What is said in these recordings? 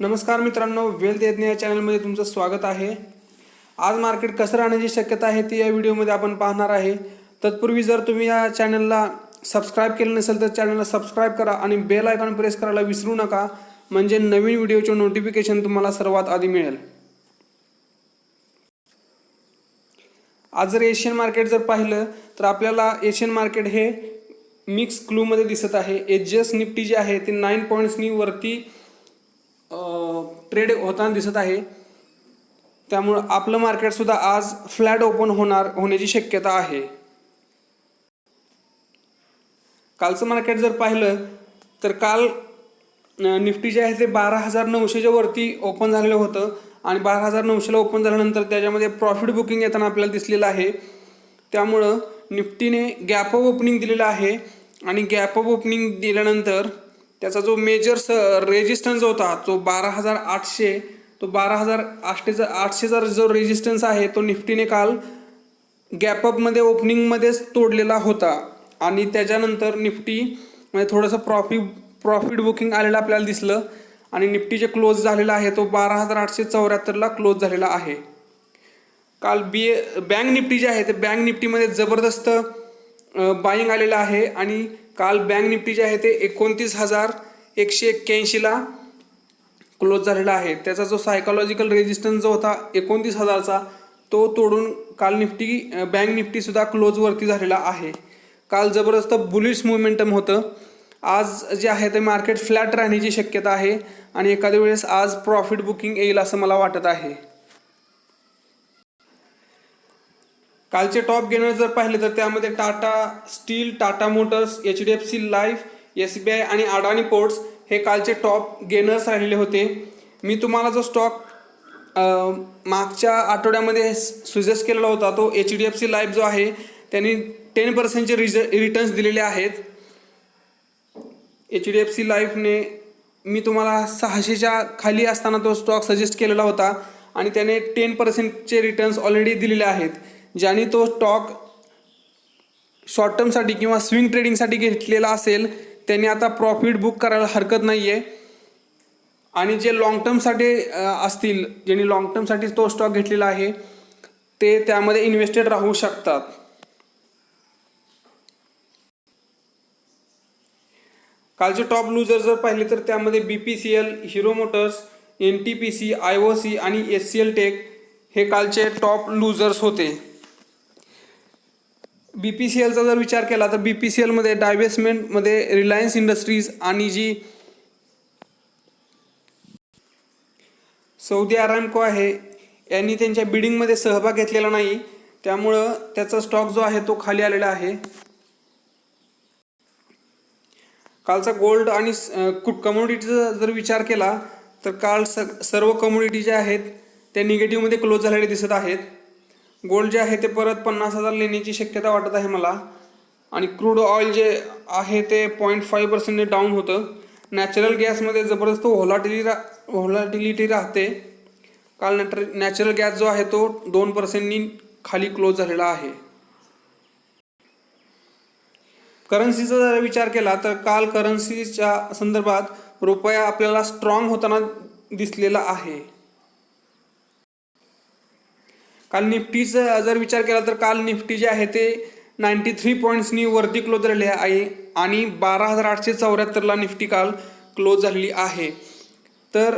नमस्कार मित्रांनो, वेल्थ यज्ञ या चॅनलमध्ये तुमचं स्वागत आहे। आज मार्केट कसं राहण्याची शक्यता आहे ती या व्हिडिओमध्ये आपण पाहणार आहे। तत्पूर्वी जर तुम्ही या चॅनलला सबस्क्राइब केलं नसेल तर चॅनलला सबस्क्राइब करा आणि बेल आयकॉन प्रेस करायला विसरू नका, म्हणजे नवीन व्हिडिओचे नोटिफिकेशन तुम्हाला सर्वात आधी मिळेल। आज जर एशियन मार्केट जर पाहिलं तर आपल्याला एशियन मार्केट हे मिक्स क्लूमध्ये दिसत आहे। एचजीएस निफ्टी जे आहे ते 9 पॉईंट्सनी वरती ट्रेड होताना दिसत आहे। त्यामुळे आपलं मार्केट सुद्धा आज फ्लॅट ओपन होण्याची शक्यता आहे। कालचं मार्केट जर पाहिलं तर काल निफ्टी जे आहे ते 12,900च्या वरती ओपन झालेलं होतं आणि 12,900ला ओपन झाल्यानंतर त्याच्यामध्ये प्रॉफिट बुकिंग येताना आपल्याला दिसलेलं आहे। त्यामुळं निफ्टीने गॅप अप ओपनिंग दिलेलं आहे आणि गॅप अप ओपनिंग दिल्यानंतर त्याचा जो मेजर रेजिस्टन्स होता तो 12,800, तो 12,800चा जो रेजिस्टन्स आहे तो निफ्टीने काल गॅप अपमध्ये ओपनिंगमध्येच तोडलेला होता आणि त्याच्यानंतर निफ्टी म्हणजे थोडंसं प्रॉफिट बुकिंग आलेलं आपल्याला दिसलं आणि निफ्टी जे क्लोज झालेला आहे तो 12,874ला क्लोज झालेला आहे। काल बँक निफ्टी जे आहे ते बँक निफ्टीमध्ये जबरदस्त बाईंग आलेलं आहे आणि काल बँक निफ्टी जे आहे ते 29,181ला क्लोज झालेला आहे। त्याचा जो सायकोलॉजिकल रेजिस्टन्स जो होता 29,000चा तो तोडून काल बँक निफ्टी सुद्धा क्लोजवरती झालेला आहे। काल जबरदस्त बुलिश मोमेंटम होतं। आज जे आहे ते मार्केट फ्लॅट राहण्याची शक्यता आहे आणि एखाद्या वेळेस आज प्रॉफिट बुकिंग येईल असं मला वाटत आहे। कालचे टॉप गेनर जर पाहिले तर त्यामध्ये Tata steel, Tata Motors, HDFC life, SBI आणि अडानी पोर्ट्स हे कालचे टॉप गेनर्स राहिलेले होते। मी तुम्हाला जो स्टॉक मागच्या आठवड्यामध्ये सजेस्ट केलेला होता तो HDFC लाईफ जो आहे त्यांनी 10%चे रिटर्न्स दिलेले आहेत। HDFC लाईफने मी तुम्हाला 600च्या खाली असताना तो स्टॉक सजेस्ट केलेला होता आणि त्याने 10%चे रिटर्न्स ऑलरेडी दिलेले आहेत। ज्याने तो स्टॉक शॉर्ट टर्मसाठी किंवा स्विंग ट्रेडिंगसाठी घेतलेला असेल त्यांनी आता प्रॉफिट बुक करायला हरकत नाही आहे आणि जे लॉंग टर्मसाठी असतील, ज्यांनी लॉंग टर्मसाठी तो स्टॉक घेतलेला आहे ते त्यामध्ये इन्व्हेस्टेड राहू शकतात। कालचे टॉप लूजर जर पाहिले तर त्यामध्ये BPCL, hero Motors, NTPC, IOC आणि HCL टेक हे कालचे टॉप लूजर्स होते। BPCLचा जर विचार केला तर BPCLमध्ये डायव्हेस्टमेंटमध्ये रिलायन्स इंडस्ट्रीज आणि जी सौदी अरामको आहे यांनी त्यांच्या बिडिंगमध्ये सहभाग घेतलेला नाही, त्यामुळं त्याचा स्टॉक जो आहे तो खाली आलेला आहे। कालचा गोल्ड आणि कमोडिटीचा जर विचार केला तर काल सर्व कमोडिटी ज्या आहेत त्या निगेटिव्हमध्ये क्लोज झालेले दिसत आहेत। गोल्ड जे आहे ते परत 50,000 लेण्याची शक्यता वाटत आहे मला आणि क्रूड ऑइल जे आहे ते 0.5% डाऊन होतं। नॅचरल गॅसमध्ये जबरदस्त व्होलॅटिलिटी राहते। काल नॅचरल गॅस जो आहे तो 2%नी खाली क्लोज झालेला आहे। करन्सीचा जर विचार केला तर काल करन्सीच्या संदर्भात रुपया आपल्याला स्ट्रॉंग होताना दिसलेला आहे। काल निफ्टीचा जर विचार केला तर काल निफ्टी जे आहे ते 93 पॉईंट्सनी वरती क्लोज झालेले आहे आणि 12,874ला निफ्टी काल क्लोज झालेली आहे। तर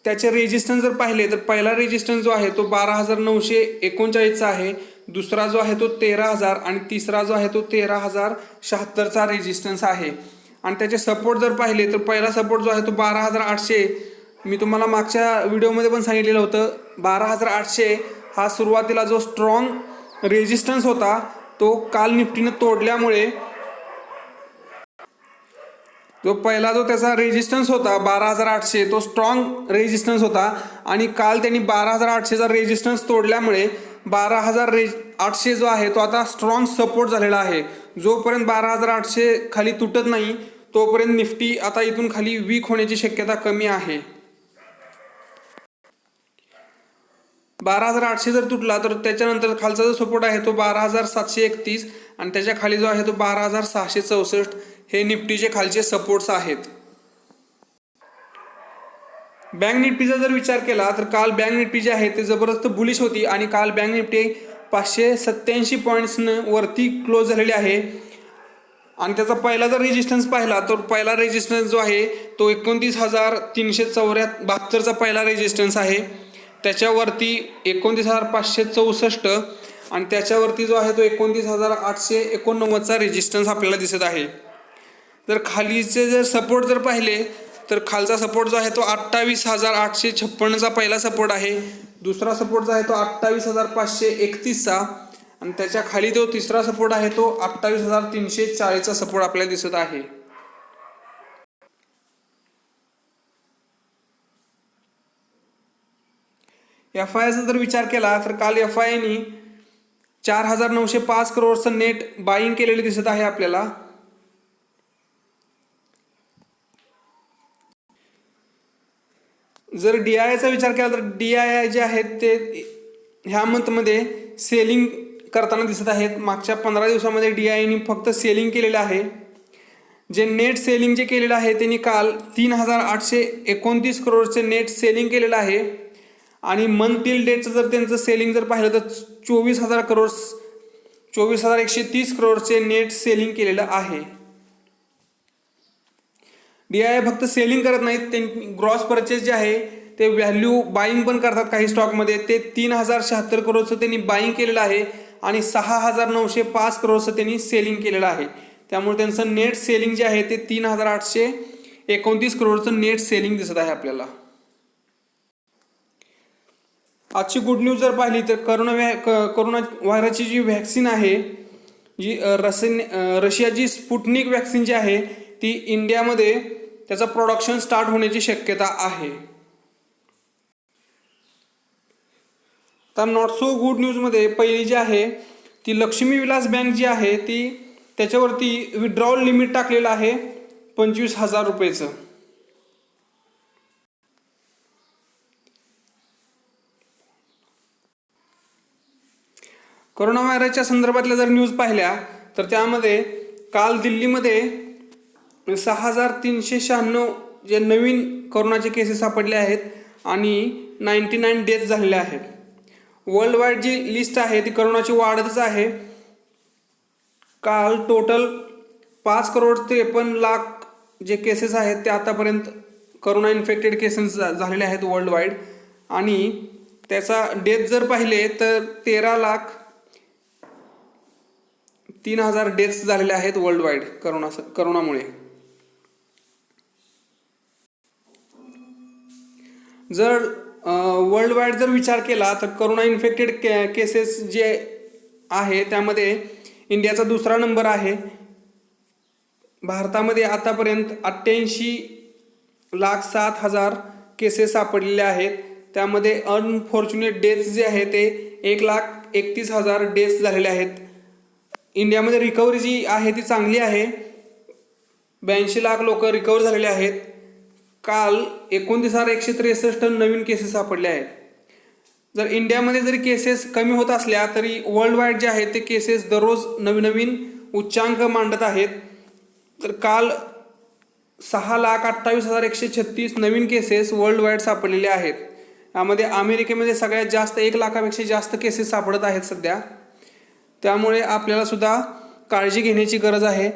त्याचे रेजिस्टन्स जर पाहिले तर पहिला रेजिस्टन्स जो आहे तो 12,939चा आहे, दुसरा जो आहे तो 13,000 आणि तिसरा जो आहे तो 13,076चा रेजिस्टन्स आहे। आणि त्याचे सपोर्ट जर पाहिले तर पहिला सपोर्ट जो आहे तो 12,800, मी तुम्हाला मागच्या व्हिडिओमध्ये पण सांगितलेलं होतं 12,800 हा सुरुवातीला जो स्ट्रॉंग रेजिस्टन्स होता तो काल निफ्टीनं तोडल्यामुळे जो पहिला जो त्याचा रेजिस्टन्स होता 12,800 तो स्ट्रॉंग रेजिस्टन्स होता आणि काल त्यांनी 12,800चा रेजिस्टन्स तोडल्यामुळे 12,800 जो आहे तो आता स्ट्रॉंग सपोर्ट झालेला आहे। जोपर्यंत 12,800 खाली तुटत नाही तोपर्यंत निफ्टी आता इथून खाली वीक होण्याची शक्यता कमी आहे। 12,800 जर तुटला तर त्याच्यानंतर खालचा जो सपोर्ट आहे तो 12,731 आणि त्याच्या खाली जो आहे तो 12,664 हे निफ्टीचे खालचे सपोर्ट्स आहेत। बँक निफ्टीचा जर विचार केला तर काल बँक निफ्टी जे आहे ते जबरदस्त बुलिश होती आणि काल बँक निफ्टी 587 पॉईंट्सनं वरती क्लोज झालेली आहे. आणि त्याचा पहिला जर रेजिस्टन्स पाहिला तर पहिला रेजिस्टन्स जो आहे तो 29,372चा पहिला रेजिस्टन्स आहे. त्याच्यावरती 29,564 आणि त्याच्यावरती जो आहे तो 29,889चा रेजिस्टन्स आपल्याला दिसत आहे. जर खालीचे जर सपोर्ट जर पाहिले तर खालचा सपोर्ट जो आहे तो 28,856चा पहिला सपोर्ट आहे. दुसरा सपोर्ट जो आहे तो 28,531चा आणि त्याच्या खाली जो तिसरा सपोर्ट आहे तो 28,340चा सपोर्ट आपल्याला दिसत आहे. FIIचा जर विचार केला तर काल FIIनी 4,905 करोडचं नेट बाईंग केलेले दिसत आहे आपल्याला. जर DIIचा विचार केला तर DII जे आहेत ते ह्या मंथमध्ये सेलिंग करताना दिसत आहेत. मागच्या 15 दिवसामध्ये DIIनी फक्त सेलिंग केलेलं आहे. जे नेट सेलिंग जे केलेलं आहे त्यांनी काल 3,829 करोडचे नेट सेलिंग केलेलं आहे आणि मंथ टिल डेटचं जर त्यांचं सेलिंग जर पाहिलं तर 24,130 करोडचे नेट सेलिंग केलेलं आहे. DII फक्त सेलिंग करत नाहीत, ते ग्रॉस परचेस जे आहे ते व्हॅल्यू बाईंग पण करतात. काही स्टॉकमध्ये ते 3,076 करोडचं त्यांनी बाईंग केलेलं आहे आणि 6,905 करोडचं त्यांनी सेलिंग केलेलं आहे. त्यामुळे त्यांचं नेट सेलिंग जे आहे ते 3,829 करोडचं नेट सेलिंग दिसत आहे आपल्याला. आजची गुड न्यूज जर पाहिली तर कोरोना व्हायरसची जी व्हॅक्सिन आहे, जी रशियाची स्पुटनिक व्हॅक्सिन जी आहे ती इंडियामध्ये त्याचं प्रोडक्शन स्टार्ट होण्याची शक्यता आहे. तर नॉट सो गुड न्यूजमध्ये पहिली जी आहे ती लक्ष्मी विलास बँक जी आहे ती त्याच्यावरती विड्रॉवल लिमिट टाकलेलं आहे 25,000 रुपयेचं. कोरोना व्हायरसच्या संदर्भातल्या जर न्यूज पाहिल्या तर त्यामध्ये काल दिल्लीमध्ये 6,396 जे नवीन कोरोनाचे केसेस सापडले आहेत आणि 99 डेथ झालेले आहेत. वर्ल्ड वाईड जी लिस्ट आहे ती कोरोनाची वाढतच आहे. काल टोटल 5,53,00,000 जे केसेस आहेत ते आतापर्यंत कोरोना इन्फेक्टेड केसेस झालेले आहेत वर्ल्ड वाईड आणि त्याचा डेथ जर पाहिले तर 13,03,000 डेथ्स झालेले आहेत वर्ल्ड वाईड कोरोनामुळे. जर वर्ल्ड वाईड जर विचार केला तर कोरोना इन्फेक्टेड केसेस जे आहे त्यामध्ये इंडियाचा दुसरा नंबर आहे. भारतामध्ये आतापर्यंत 88,07,000 केसेस सापडलेले आहेत. त्यामध्ये अनफॉर्च्युनेट डेथ्स जे आहे ते 1,31,000 डेथ्स झालेले आहेत. इंडियामध्ये रिकव्हरी जी आहे ती चांगली आहे. 82 लाख लोक रिकवर झालेले आहेत. काल 29,163 नवीन केसेस सापडले आहेत. जर इंडियामध्ये जरी केसेस कमी होत असल्या तरी वर्ल्ड वाईड जे आहेत ते केसेस दररोज नवीन उच्चांक मांडत आहेत. तर काल 6,28,136 नवीन केसेस वर्ल्ड वाईड सापडलेले आहेत. यामध्ये अमेरिकेमध्ये सगळ्यात जास्त 1 लाखापेक्षा जास्त केसेस सापडत आहेत सध्या. त्यामुळे आपल्याला सुद्धा काळजी घेण्याची गरज आहे.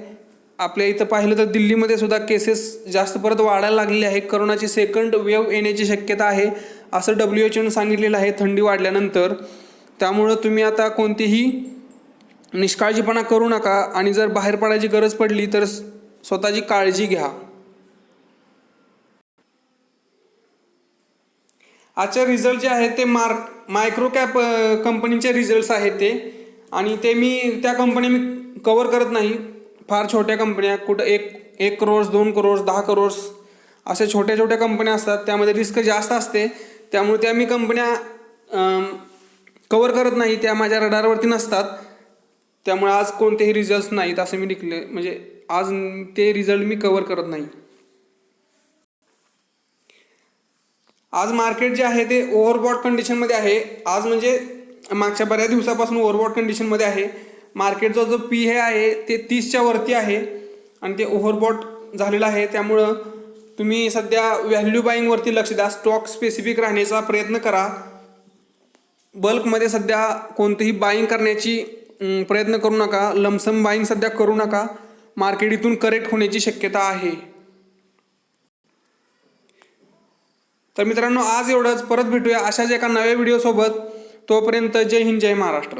आपल्या इथं पाहिलं तर दिल्लीमध्ये सुद्धा केसेस जास्त परत वाढायला लागलेले आहे. कोरोनाची सेकंड वेव्ह येण्याची शक्यता आहे असं WHOने सांगितलेलं आहे थंडी वाढल्यानंतर. त्यामुळं तुम्ही आता कोणतीही निष्काळजीपणा करू नका आणि जर बाहेर पडायची गरज पडली तर स्वतःची काळजी घ्या. आजचे रिझल्ट जे आहेत ते मायक्रो कॅप कंपनीचे रिझल्ट्स आहेत ते, आणि ते त्या कंपनी मी कवर करत नाही. फार छोट्या कंपन्या, कुठं 1 करोड 2 करोड 10 करोड अशा छोट्या छोट्या कंपन्या असतात. त्यामध्ये रिस्क जास्त असते. त्यामुळे त्या मी कंपन्या कवर करत नाही, त्या माझ्या रडारवरती नसतात. त्यामुळे आज कोणतेही रिझल्ट्स नाहीत असं मी म्हणजे आज ते रिझल्ट मी कवर करत नाही. आज मार्केट जे आहे ते ओव्हरबॉट कंडिशनमध्ये आहे. आज म्हणजे मागच्या बऱ्याच दिवसापासून ओव्हरबॉट कंडिशनमध्ये आहे. मार्केटचा जो PE आहे ते 30च्या वरती आहे आणि ते ओव्हरबॉट झालेलं आहे. त्यामुळं तुम्ही सध्या व्हॅल्यू बाईंगवरती लक्ष द्या, स्टॉक स्पेसिफिक राहण्याचा प्रयत्न करा. बल्कमध्ये सध्या कोणतीही बाईंग करण्याची प्रयत्न करू नका. लमसम बाईंग सध्या करू नका. मार्केट इथून करेक्ट होण्याची शक्यता आहे. तर मित्रांनो, आज एवढंच. परत भेटूया अशाच एका नव्या व्हिडिओसोबत. तोपर्यंत जय हिंद, जय महाराष्ट्र.